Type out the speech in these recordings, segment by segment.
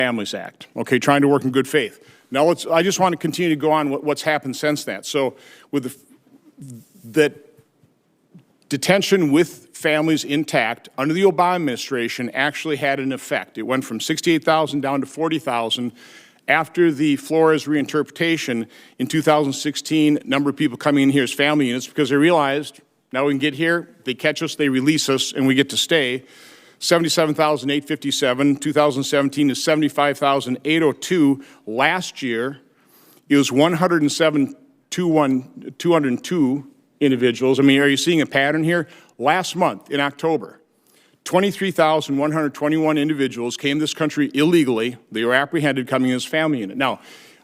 Families Act, okay, trying to work in good faith. Now, I just want to continue to go on what's happened since that. So with that detention with families intact under the Obama administration actually had an effect. It went from 68,000 down to 40,000. After the Flores reinterpretation in 2016, number of people coming in here as family units because they realized now we can get here, they catch us, they release us, and we get to stay. 77,857. 2017 is 75,802. Last year, it was 202 individuals. I mean, are you seeing a pattern here? Last month, in October, 23,121 individuals came to this country illegally. They were apprehended coming in as family unit. Now,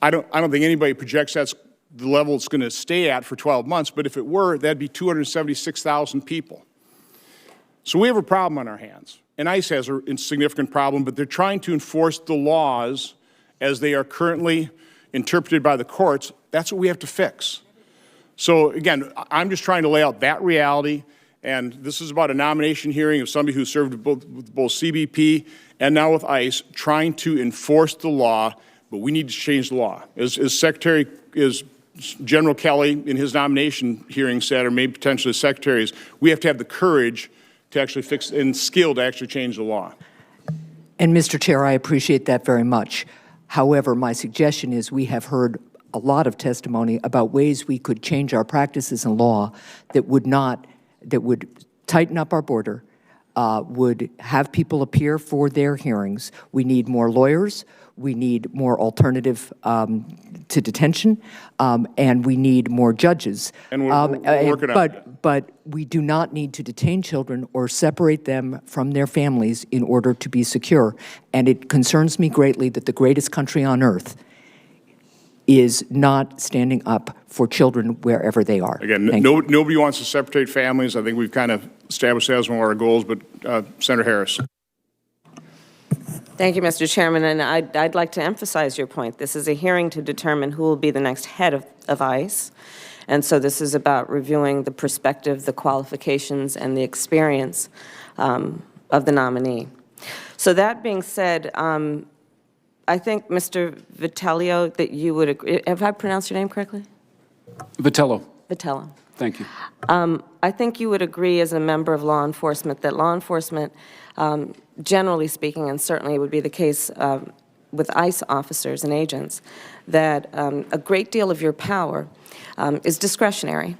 I don't think anybody projects that's the level it's going to stay at for 12 months, but if it were, that'd be 276,000 people. So we have a problem on our hands, and ICE has a significant problem, but they're trying to enforce the laws as they are currently interpreted by the courts. That's what we have to fix. So again, I'm just trying to lay out that reality, and this is about a nomination hearing of somebody who served with both CBP and now with ICE, trying to enforce the law, but we need to change the law. As General Kelly in his nomination hearing said, or maybe potentially secretaries, we have to have the courage to actually fix and skill to actually change the law. And Mr. Chair, I appreciate that very much. However, my suggestion is we have heard a lot of testimony about ways we could change our practices in law that would tighten up our border, would have people appear for their hearings. We need more lawyers. We need more alternative to detention, and we need more judges. And we're working on that. But we do not need to detain children or separate them from their families in order to be secure. And it concerns me greatly that the greatest country on earth is not standing up for children wherever they are. Again, nobody wants to separate families. I think we've kind of established that as one of our goals, but Senator Harris. Thank you, Mr. Chairman, and I'd like to emphasize your point. This is a hearing to determine who will be the next head of ICE, and so this is about reviewing the perspective, the qualifications, and the experience of the nominee. So that being said, I think, Mr. Vitiello, that you would agree. Have I pronounced your name correctly? Vitello. Vitello. Thank you. I think you would agree as a member of law enforcement that law enforcement, generally speaking, and certainly it would be the case with ICE officers and agents, that a great deal of your power is discretionary.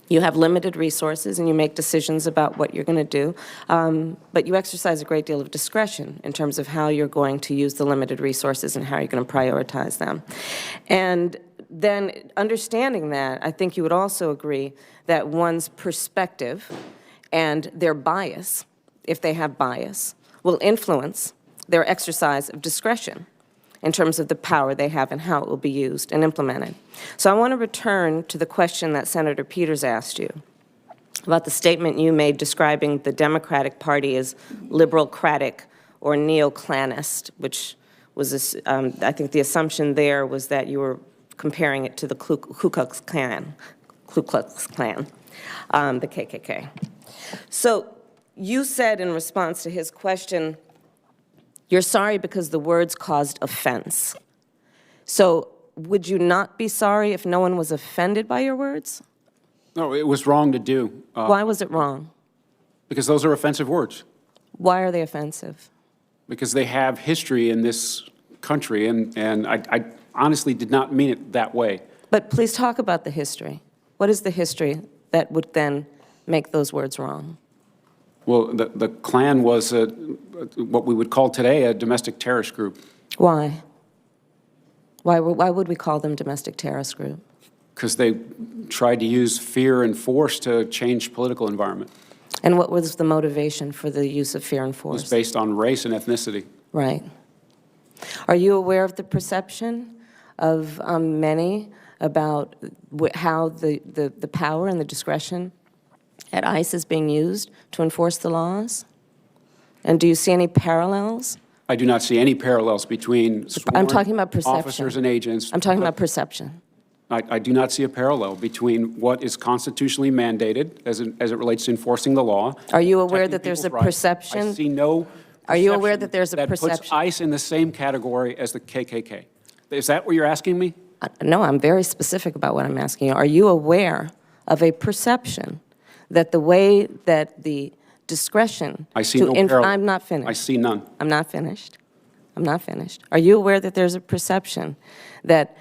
You have limited resources and you make decisions about what you're going to do, but you exercise a great deal of discretion in terms of how you're going to use the limited resources and how you're going to prioritize them. And then understanding that, I think you would also agree that one's perspective and their bias, if they have bias, will influence their exercise of discretion in terms of the power they have and how it will be used and implemented. So I want to return to the question that Senator Peters asked you about the statement you made describing the Democratic Party as liberal-cratic or neo-Klanist, which was, I think the assumption there was that you were comparing it to the Ku Klux Klan, the KKK. So you said in response to his question, you're sorry because the words caused offense. So would you not be sorry if no one was offended by your words? No, it was wrong to do. Why was it wrong? Because those are offensive words. Why are they offensive? Because they have history in this country, and I honestly did not mean it that way. But please talk about the history. What is the history that would then make those words wrong? Well, the Klan was what we would call today a domestic terrorist group. Why? Why would we call them domestic terrorist group? Because they tried to use fear and force to change political environment. And what was the motivation for the use of fear and force? It was based on race and ethnicity. Right. Are you aware of the perception of many about how the power and the discretion at ICE is being used to enforce the laws? And do you see any parallels? I do not see any parallels between I'm talking about perception. Officers and agents. I'm talking about perception. I do not see a parallel between what is constitutionally mandated as it relates to enforcing the law. Are you aware that there's a perception? I see no Are you aware that there's a that puts perception? ICE in the same category as the KKK. Is that what you're asking me? No, I'm very specific about what I'm asking you. Are you aware of a perception that the way that the discretion I see no parallel. I'm not finished. I see none. I'm not finished. I'm not finished. Are you aware that there's a perception that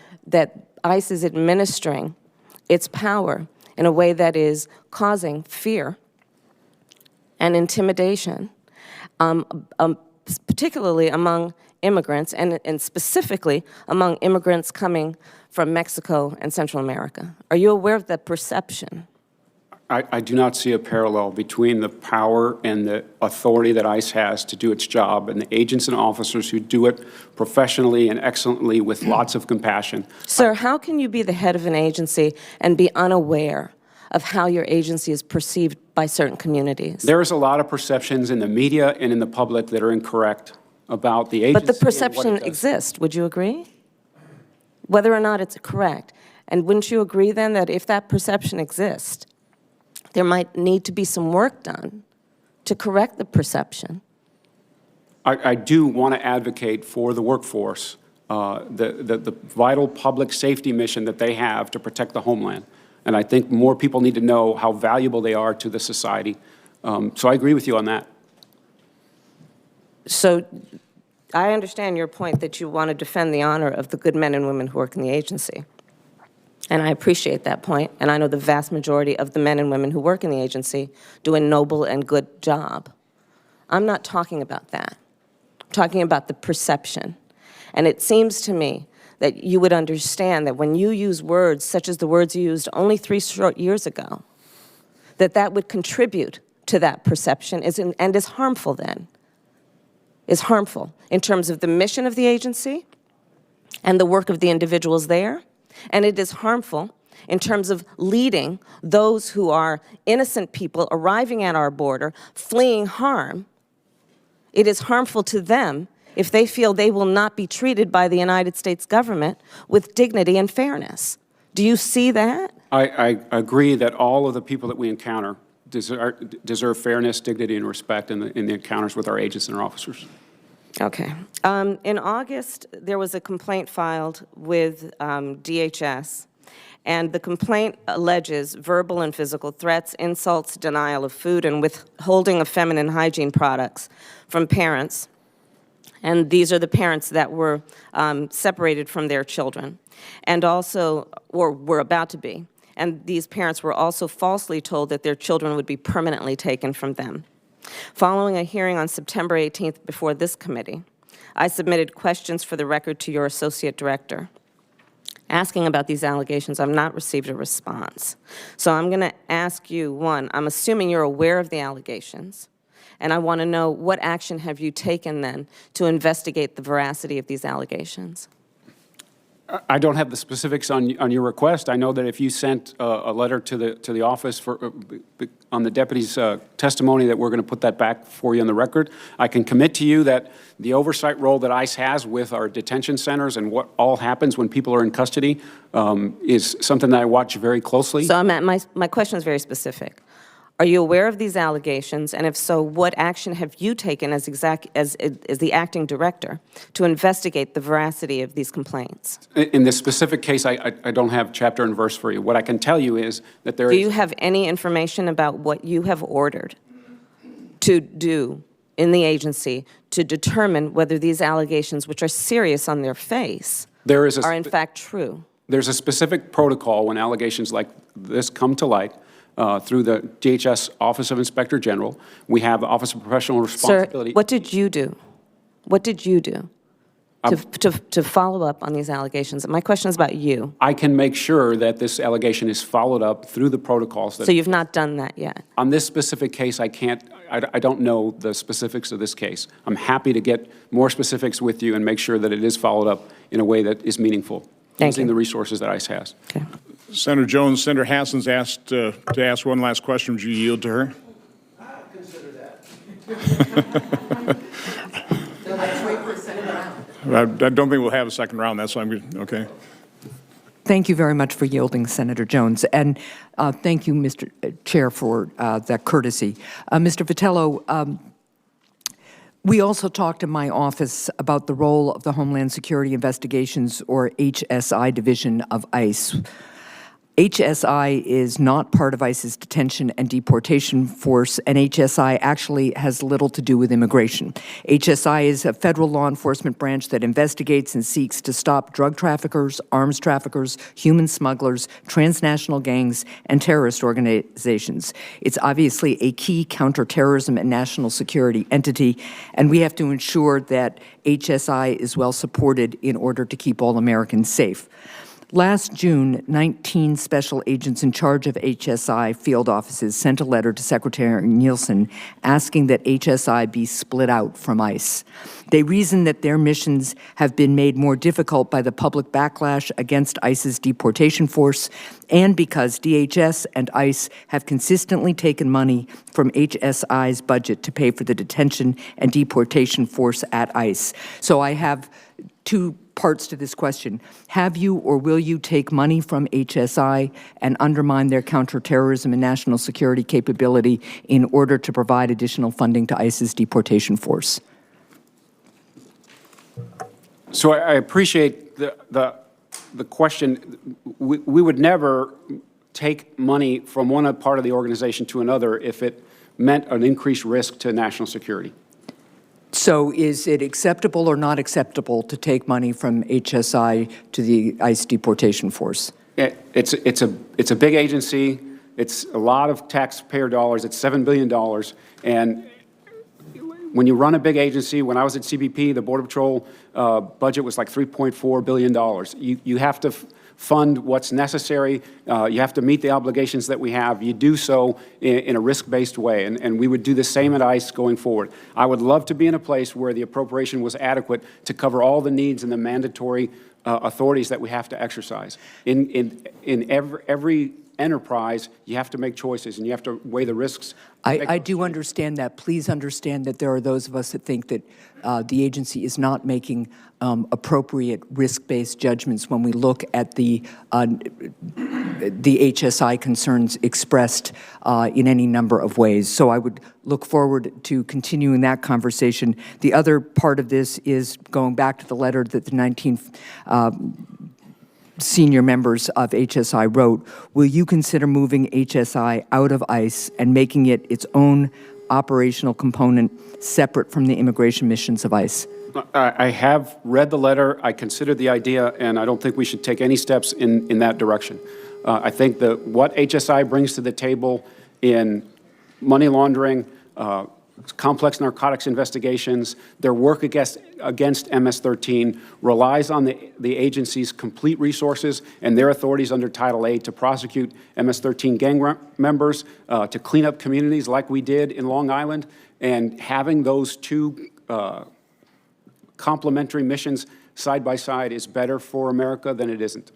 ICE is administering its power in a way that is causing fear and intimidation, particularly among immigrants, and specifically among immigrants coming from Mexico and Central America? Are you aware of that perception? I do not see a parallel between the power and the authority that ICE has to do its job and the agents and officers who do it professionally and excellently with lots of compassion. Sir, how can you be the head of an agency and be unaware of how your agency is perceived by certain communities? There is a lot of perceptions in the media and in the public that are incorrect about the agency. But the and what perception it does. exists, would you agree? Whether or not it's correct. And wouldn't you agree then that if that perception exists, there might need to be some work done to correct the perception? I do want to advocate for the workforce, the vital public safety mission that they have to protect the homeland. And I think more people need to know how valuable they are to the society. So I agree with you on that. So I understand your point that you want to defend the honor of the good men and women who work in the agency. And I appreciate that point, and I know the vast majority of the men and women who work in the agency do a noble and good job. I'm not talking about that. I'm talking about the perception. And it seems to me that you would understand that when you use words such as the words you used only 3 short years ago, that would contribute to that perception and is harmful then, is harmful in terms of the mission of the agency and the work of the individuals there. And it is harmful in terms of leading those who are innocent people arriving at our border, fleeing harm. It is harmful to them if they feel they will not be treated by the United States government with dignity and fairness. Do you see that? I agree that all of the people that we encounter deserve fairness, dignity, and respect in the encounters with our agents and our officers. Okay. In August, there was a complaint filed with DHS, and the complaint alleges verbal and physical threats, insults, denial of food, and withholding of feminine hygiene products from parents. And these are the parents that were separated from their children, and also, or were about to be. And these parents were also falsely told that their children would be permanently taken from them. Following a hearing on September 18th before this committee, I submitted questions for the record to your associate director, asking about these allegations. I've not received a response. So I'm going to ask you, one, I'm assuming you're aware of the allegations, and I want to know what action have you taken then to investigate the veracity of these allegations? I don't have the specifics on your request. I know that if you sent a letter to the office on the deputy's testimony, that we're going to put that back for you on the record. I can commit to you that the oversight role that ICE has with our detention centers and what all happens when people are in custody is something that I watch very closely. So my question is very specific. Are you aware of these allegations? And if so, what action have you taken as the acting director to investigate the veracity of these complaints? In this specific case, I don't have chapter and verse for you. What I can tell you is that there is... Do you have any information about what you have ordered to do in the agency to determine whether these allegations, which are serious on their face, are in fact true? There's a specific protocol when allegations like this come to light. Through the DHS Office of Inspector General. We have the Office of Professional Responsibility. Sir, what did you do? What did you do to follow up on these allegations? My question is about you. I can make sure that this allegation is followed up through the protocols. So you've not done that yet? On this specific case, I don't know the specifics of this case. I'm happy to get more specifics with you and make sure that it is followed up in a way that is meaningful, using the resources that ICE has. Okay. Senator Jones, Senator Hassan's asked to ask one last question. Would you yield to her? I'll consider that. I don't think we'll have a second round. That's why I'm good. Okay. Thank you very much for yielding, Senator Jones. And thank you, Mr. Chair, for that courtesy. Mr. Vitello, We also talked in my office about the role of the Homeland Security Investigations, or HSI, division of ICE. HSI is not part of ICE's detention and deportation force, and HSI actually has little to do with immigration. HSI is a federal law enforcement branch that investigates and seeks to stop drug traffickers, arms traffickers, human smugglers, transnational gangs, and terrorist organizations. It's obviously a key counterterrorism and national security entity, and we have to ensure that HSI is well supported in order to keep all Americans safe. Last June, 19 special agents in charge of HSI field offices sent a letter to Secretary Nielsen asking that HSI be split out from ICE. They reasoned that their missions have been made more difficult by the public backlash against ICE's deportation force and because DHS and ICE have consistently taken money from HSI's budget to pay for the detention and deportation force at ICE. So I have two parts to this question. Have you or will you take money from HSI and undermine their counterterrorism and national security capability in order to provide additional funding to ICE's deportation force? So I appreciate the question. We would never take money from one part of the organization to another if it meant an increased risk to national security. So is it acceptable or not acceptable to take money from HSI to the ICE deportation force? It's a big agency. It's a lot of taxpayer dollars. It's $7 billion. And when you run a big agency, when I was at CBP, the Border Patrol budget was like $3.4 billion. You have to fund what's necessary. You have to meet the obligations that we have. You do so in a risk-based way, and we would do the same at ICE going forward. I would love to be in a place where the appropriation was adequate to cover all the needs and the mandatory authorities that we have to exercise. In every enterprise, you have to make choices, and you have to weigh the risks. I do understand that. Please understand that there are those of us that think that the agency is not making appropriate risk-based judgments when we look at the HSI concerns expressed in any number of ways. So I would look forward to continuing that conversation. The other part of this is going back to the letter that the 19 senior members of HSI wrote. Will you consider moving HSI out of ICE and making it its own operational component separate from the immigration missions of ICE? I have read the letter. I considered the idea, and I don't think we should take any steps in that direction. I think that what HSI brings to the table in money laundering, complex narcotics investigations, their work against MS-13 relies on the agency's complete resources and their authorities under Title VIII to prosecute MS-13 gang members, to clean up communities like we did in Long Island, and having those two complementary missions side by side is better for America than it isn't.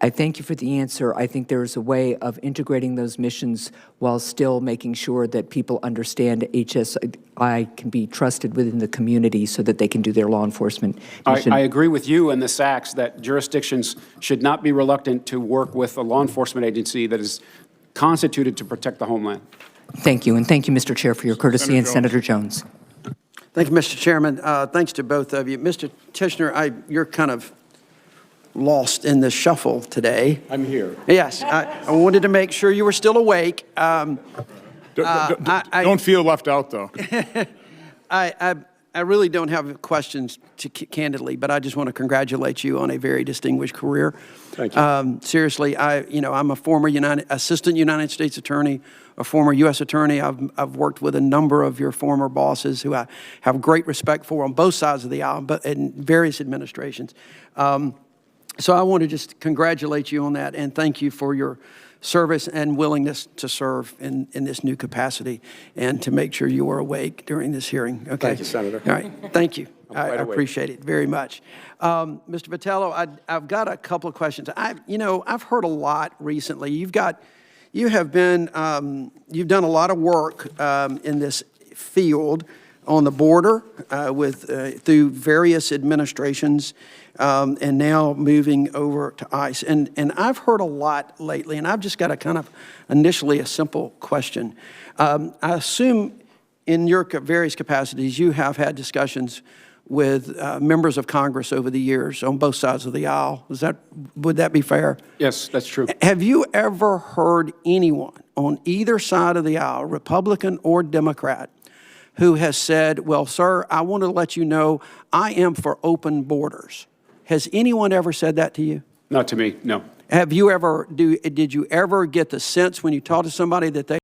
I thank you for the answer. I think there is a way of integrating those missions while still making sure that people understand HSI can be trusted within the community so that they can do their law enforcement mission. I agree with you and the SACs that jurisdictions should not be reluctant to work with a law enforcement agency that is constituted to protect the homeland. Thank you, and thank you, Mr. Chair, for your courtesy, and Senator Jones. Thank you, Mr. Chairman. Thanks to both of you. Mr. Tishner, you're kind of lost in the shuffle today. I'm here. Yes, I wanted to make sure you were still awake. Don't feel left out, though. I really don't have questions, candidly, but I just want to congratulate you on a very distinguished career. Thank you. Seriously, I'm a former assistant United States attorney, a former U.S. attorney. I've worked with a number of your former bosses who I have great respect for on both sides of the aisle, but in various administrations. So I want to just congratulate you on that and thank you for your service and willingness to serve in this new capacity and to make sure you are awake during this hearing. Okay. Thank you, Senator. All right. Thank you. I right awake. appreciate it very much. Mr. Vitello, I've got a couple of questions. I've heard a lot recently. You've done a lot of work in this field on the border through various administrations. And now moving over to ICE. And I've heard a lot lately, and I've just got a kind of initially a simple question. I assume in your various capacities, you have had discussions with members of Congress over the years on both sides of the aisle. Would that be fair? Yes, that's true. Have you ever heard anyone on either side of the aisle, Republican or Democrat, who has said, well, sir, I want to let you know I am for open borders? Has anyone ever said that to you? Not to me, no. Have you ever, did you ever get the sense when you talk to somebody that they